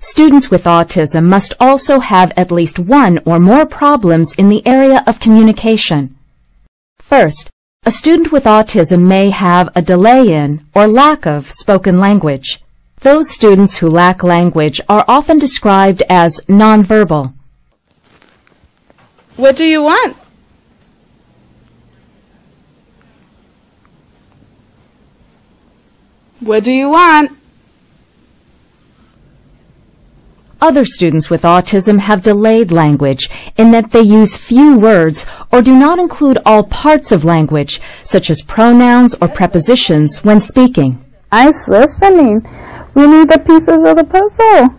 Students with autism must also have at least one or more problems in the area of communication. First, a student with autism may have a delay in or lack of spoken language. Those students who lack language are often described as nonverbal. What do you want? What do you want? Other students with autism have delayed language in that they use few words or do not include all parts of language, such as pronouns or prepositions, when speaking. Nice listening. We need the pieces of the puzzle.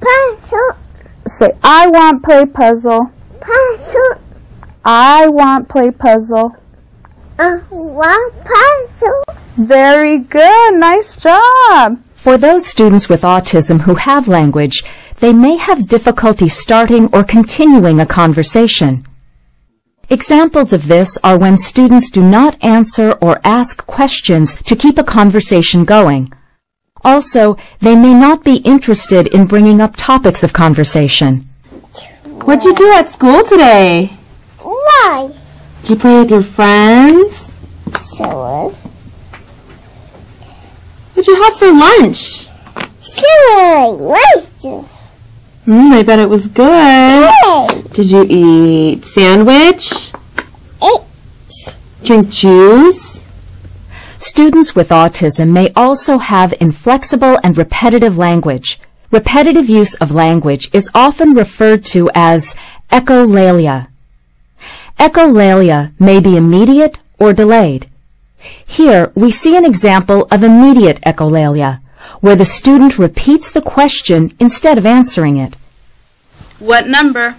Puzzle. Say, I want play puzzle. Puzzle. I want play puzzle. One puzzle. Very good. Nice job. For those students with autism who have language, they may have difficulty starting or continuing a conversation. Examples of this are when students do not answer or ask questions to keep a conversation going. Also, they may not be interested in bringing up topics of conversation. What'd you do at school today? Why? Did you play with your friends? So, What'd you have for lunch? I bet it was good. Did you eat sandwich? Drink juice? Students with autism may also have inflexible and repetitive language. Repetitive use of language is often referred to as echolalia. Echolalia may be immediate or delayed. Here we see an example of immediate echolalia, where the student repeats the question instead of answering it. What number?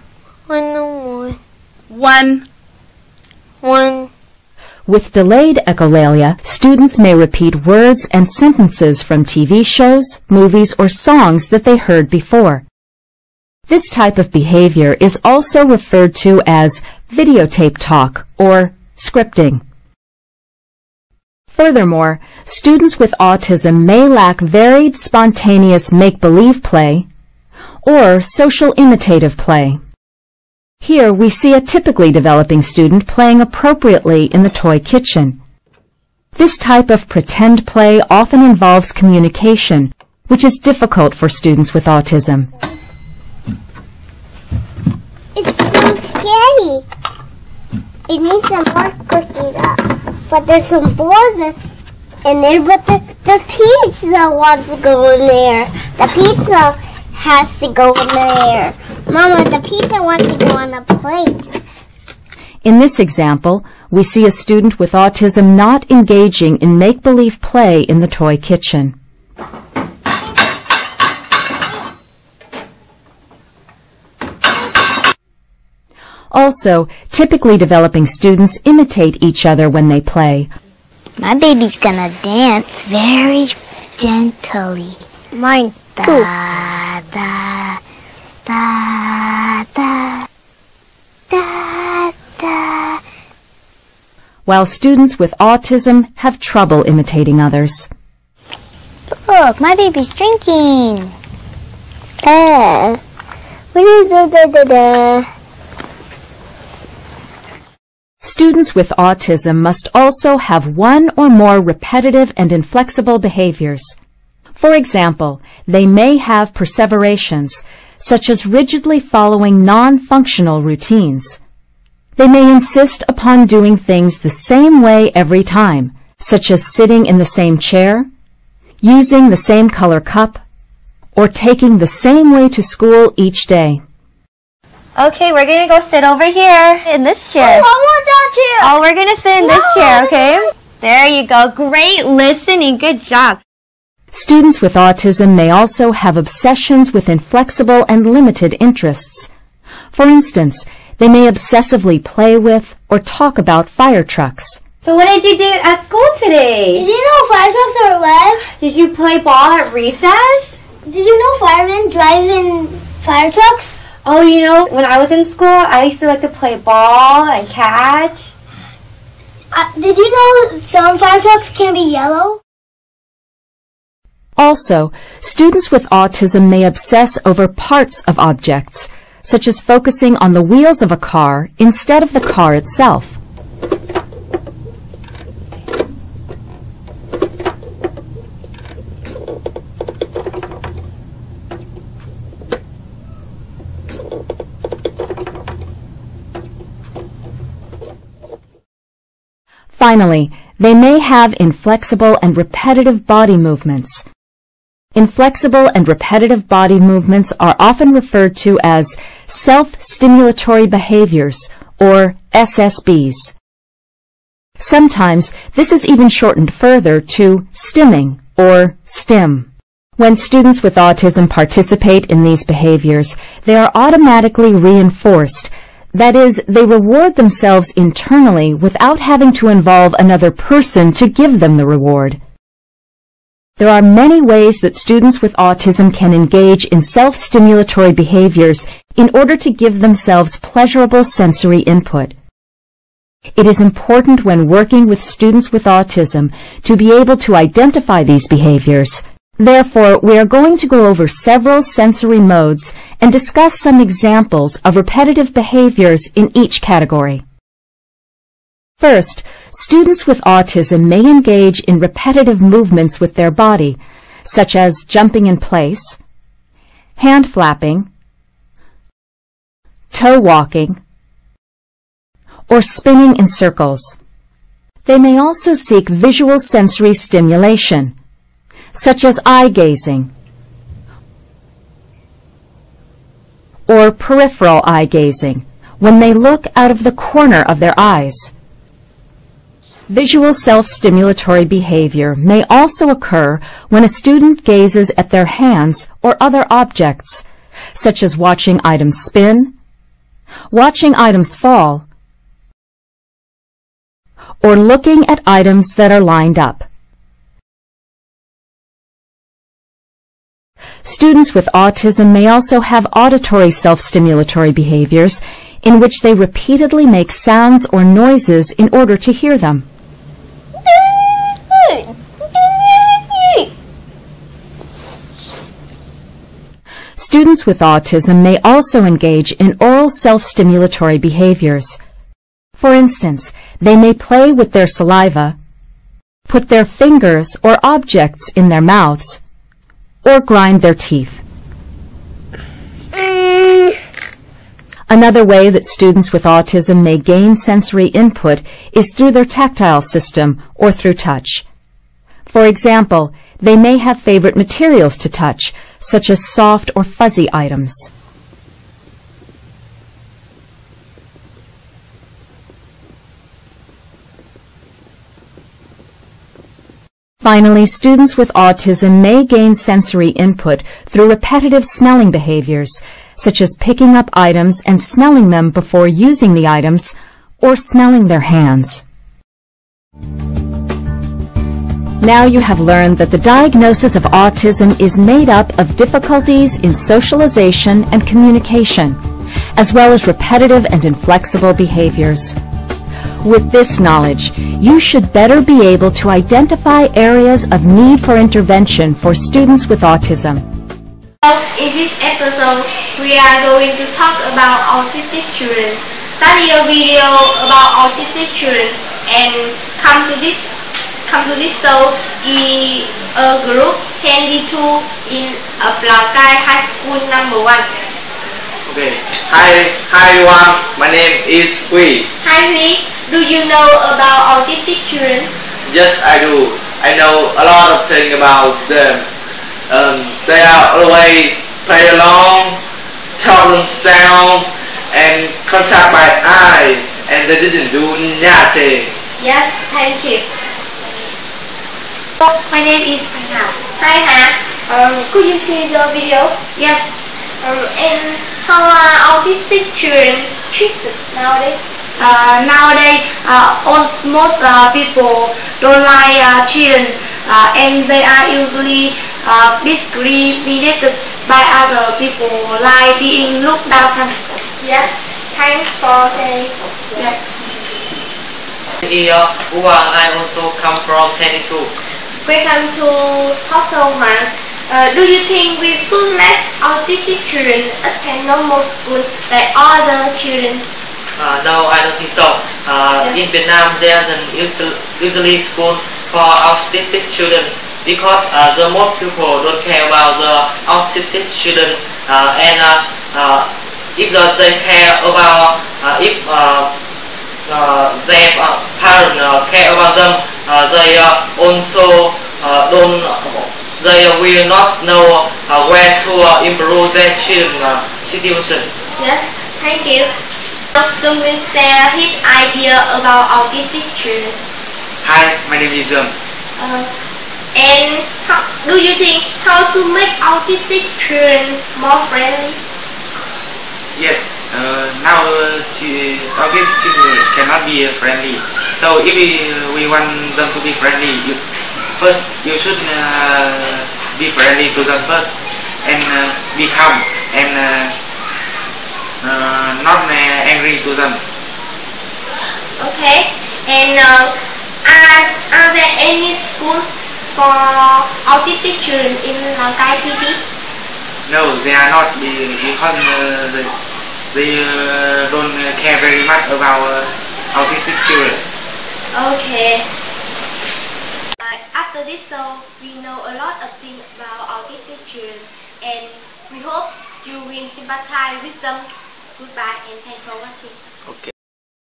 101. 1. 1. With delayed echolalia, students may repeat words and sentences from TV shows, movies, or songs that they heard before. This type of behavior is also referred to as videotape talk or scripting. Furthermore, students with autism may lack varied spontaneous make-believe play or social imitative play. Here we see a typically developing student playing appropriately in the toy kitchen. This type of pretend play often involves communication, which is difficult for students with autism. It's so scary. It needs some more cooking up. But there's some balls in there, but the pizza wants to go in there. The pizza has to go in there. Mama, the pizza wants to go on a plate. In this example, we see a student with autism not engaging in make-believe play in the toy kitchen. Also, typically developing students imitate each other when they play. My baby's gonna dance very gently. Mine too. Da, da, da, da, da, da. While students with autism have trouble imitating others. Look, my baby's drinking. What is da? Students with autism must also have one or more repetitive and inflexible behaviors. For example, they may have perseverations, such as rigidly following non-functional routines. They may insist upon doing things the same way every time, such as sitting in the same chair, using the same color cup, or taking the same way to school each day. Okay, we're gonna go sit over here in this chair. Oh, I want that chair. Oh, we're gonna sit in this chair, okay? There you go. Great listening. Good job. Students with autism may also have obsessions with inflexible and limited interests. For instance, they may obsessively play with or talk about fire trucks. So what did you do at school today? Did you know fire trucks are red? Did you play ball at recess? Did you know firemen drive in fire trucks? Oh, you know, when I was in school, I used to like to play ball and catch. Did you know some fire trucks can be yellow? Also, students with autism may obsess over parts of objects, such as focusing on the wheels of a car instead of the car itself. Finally, they may have inflexible and repetitive body movements. Inflexible and repetitive body movements are often referred to as self-stimulatory behaviors, or SSBs. Sometimes this is even shortened further to stimming, or STIM. When students with autism participate in these behaviors, they are automatically reinforced. That is, they reward themselves internally without having to involve another person to give them the reward. There are many ways that students with autism can engage in self-stimulatory behaviors in order to give themselves pleasurable sensory input. It is important when working with students with autism to be able to identify these behaviors. Therefore, we are going to go over several sensory modes and discuss some examples of repetitive behaviors in each category. First, students with autism may engage in repetitive movements with their body, such as jumping in place, hand flapping, toe walking, or spinning in circles. They may also seek visual sensory stimulation, such as eye gazing or peripheral eye gazing, when they look out of the corner of their eyes. Visual self-stimulatory behavior may also occur when a student gazes at their hands or other objects, such as watching items spin, watching items fall, or looking at items that are lined up. Students with autism may also have auditory self-stimulatory behaviors in which they repeatedly make sounds or noises in order to hear them. Students with autism may also engage in oral self-stimulatory behaviors. For instance, they may play with their saliva, put their fingers or objects in their mouths, or grind their teeth. Another way that students with autism may gain sensory input is through their tactile system or through touch. For example, they may have favorite materials to touch, such as soft or fuzzy items. Finally, students with autism may gain sensory input through repetitive smelling behaviors, such as picking up items and smelling them before using the items, or smelling their hands. Now you have learned that the diagnosis of autism is made up of difficulties in socialization and communication, as well as repetitive and inflexible behaviors. With this knowledge, you should better be able to identify areas of need for intervention for students with autism. In this episode, we are going to talk about autistic children. Study a video about autistic children and come to this show in a group 22 in Lào Cai High School number 1. Okay. Hi everyone. My name is Huy. Hi Huy. Do you know about autistic children? Yes, I do. I know a lot of things about them. They are always play along, talk themselves, and contact by eye, and they didn't do nothing. Yes, thank you. My name is Thanh. Hi Ha. Could you see the video? Yes. And how are autistic children treated nowadays? Nowadays, most people don't like children, and they are usually discriminated by other people, like being looked down. Yes, thanks for saying. Yes. Here, I also come from 22. Welcome to Hostelman. Do you think we should let autistic children attend normal school like other children? No, I don't think so. In Vietnam, there's an usually school for autistic children because the most people don't care about the autistic children, and if they care about if their parents care about them, they also don't. They will not know where to improve their children's situation. Yes, thank you. Jung will share his idea about autistic children. Hi, my name is Jung. And do you think how to make autistic children more friendly? Yes, now autistic children cannot be friendly. So if we want them to be friendly, first you should be friendly to them first, and be calm and not angry to them. Okay. And are there any schools for autistic children in Lào City? No, they are not, because they don't care very much about autistic children. Okay. After this show, we know a lot of things about autistic children, and we hope you will sympathize with them. Goodbye and thanks for watching. Okay.